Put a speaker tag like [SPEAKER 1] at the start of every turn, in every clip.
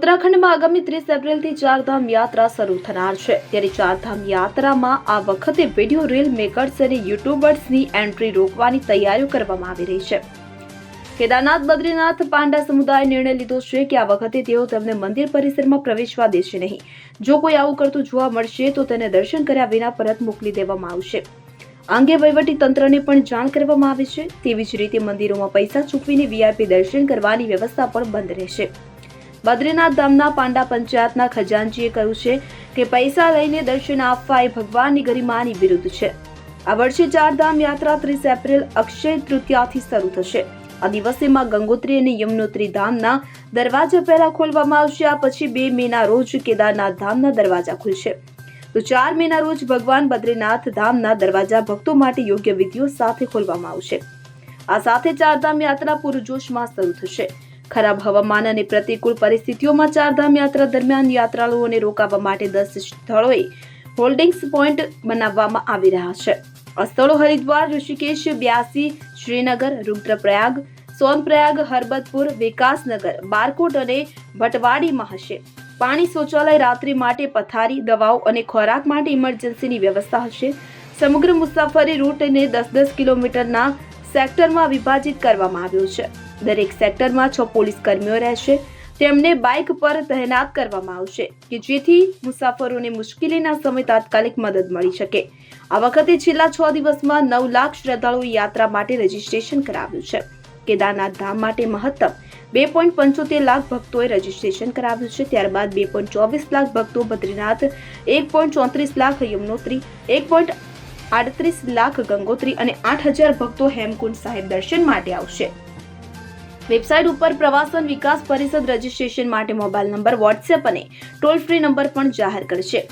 [SPEAKER 1] ઉત્તરાખંડમાં આગામી 30 એપ્રિલથી ચારધામ યાત્રા શરૂ થનાર છે ત્યારે ચારધામ યાત્રામાં આ વખતે વિડીયો રીલ મેકર્સ અને યુટ્યુબર્સની એન્ટ્રી રોકવાની તૈયારીઓ કરવામાં આવી રહી છે। કેદારનાથ બદ્રીનાથ પાંડા સમુદાયે નિર્ણય લીધો છે કે આ વખતે તેઓ તેમને મંદિર પરિસરમાં પ્રવેશવા દેશે નહીં। જો કોઈ આવું કરતું જોવા મળશે તો તેને દર્શન કર્યા વિના પરત મોકલી દેવામાં આવશે। આ અંગે વહીવટી તંત્રને પણ જાણ કરવામાં આવી છે। તેવી જ રીતે મંદિરોમાં પૈસા ચૂકવીને વીઆઈપી દર્શન કરવાની વ્યવસ્થા પણ બંધ રહેશે। બદ્રીનાથ ધામના પાંડા પંચાયતના ખજાનચીએ કહ્યું છે કે પૈસા લઈને દર્શન આપવા એ ભગવાનની ગરિમાની વિરુદ્ધ છે। આ વર્ષે ચારધામ યાત્રા 30 એપ્રિલ અક્ષય તૃતીયાથી શરૂ થશે। આ દિવસે માં ગંગોત્રી અને યમનોત્રી ધામના દરવાજા પહેલા ખોલવામાં આવશે। આ પછી 2 મેના રોજ કેદારનાથ ધામના દરવાજા ખુલશે તો 4 મેના રોજ ભગવાન બદ્રીનાથ ધામના દરવાજા ભક્તો માટે યોગ્ય વિધિઓ સાથે ખોલવામાં આવશે। આ સાથે ચારધામ યાત્રા પૂરજોશમાં શરૂ થશે। ખરાબ હવામાન અને પ્રતિકૂળ પરિસ્થિતિઓમાં ચારધામ યાત્રા દરમિયાન યાત્રાળુઓને રોકાવા માટે 10 સ્થળોએ હોલ્ડિંગ્સ પોઈન્ટ બનાવવામાં આવી રહ્યા છે। આ સ્થળો હરિદ્વાર, ઋષિકેશ, બ્યાસી, શ્રીનગર, રુદ્રપ્રયાગ, સોનપ્રયાગ, હરબતપુર, વિકાસનગર, બારકોટ અને ભટવાડીમાં હશે। પાણી, શૌચાલય, રાત્રિ માટે પથારી, દવાઓ અને ખોરાક માટે ઇમરજન્સીની વ્યવસ્થા હશે। સમગ્ર મુસાફરી રૂટને 10-10 કિલોમીટરના સેક્ટરમાં વિભાજિત કરવામાં આવ્યો છે। દરેક સેક્ટરમાં 6 પોલીસ કર્મીઓ રહેશે। તેમને બાઇક પર તહેનાત કરવામાં આવશે કે જેથી મુસાફરોને મુશ્કેલીના સમયે તાત્કાલિક મદદ મળી શકે। આ વખતે છેલ્લા 6 દિવસમાં 9 લાખ શ્રદ્ધાળુઓએ યાત્રા માટે રજીસ્ટ્રેશન કરાવ્યું છે। કેદારનાથ ધામ માટે મહત્તમ 2.75 લાખ ભક્તોએ રજીસ્ટ્રેશન કરાવ્યું છે। ત્યારબાદ 2.24 લાખ ભક્તો બદ્રીનાથ, 1.34 લાખ યમનોત્રી, 1.38 લાખ ગંગોત્રી અને 8,000 ભક્તો હેમકુંડ સાહિબ દર્શન માટે આવશે। વેબસાઇટ ઉપર પ્રવાસન વિકાસ પરિષદ રજીસ્ટ્રેશન માટે મોબાઈલ નંબર, વોટ્સએપ અને ટોલ ફ્રી નંબર પણ જાહેર કરશે।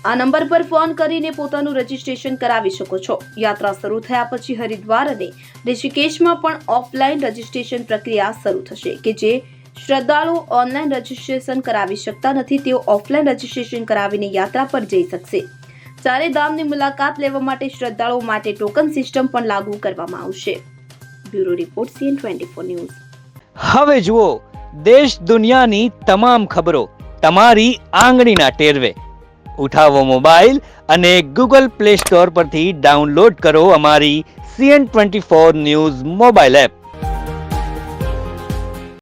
[SPEAKER 1] આ નંબર પર ફોન કરીને પોતાનું રજીસ્ટ્રેશન કરાવી શકો છો। યાત્રા શરૂ થયા પછી હરિદ્વાર અને ઋષિકેશમાં પણ ઓફલાઈન રજીસ્ટ્રેશન પ્રક્રિયા શરૂ થશે કે જે શ્રદ્ધાળુઓ ઓનલાઈન રજીસ્ટ્રેશન કરાવી શકતા નથી તેઓ ઓફલાઈન રજીસ્ટ્રેશન કરાવીને યાત્રા પર જઈ શકશે। ચારે ધામની મુલાકાત લેવા માટે શ્રદ્ધાળુઓ માટે ટોકન સિસ્ટમ પણ લાગુ કરવામાં આવશે। Bureau report CN24 news.
[SPEAKER 2] હવે જુઓ દેશ દુનિયાની તમામ ખબરો તમારી આંગળીના ટેરવે। ઉઠાવો મોબાઈલ અને ગૂગલ પ્લે સ્ટોર પરથી ડાઉનલોડ કરો અમારી CN24 ન્યૂઝ મોબાઈલ એપ।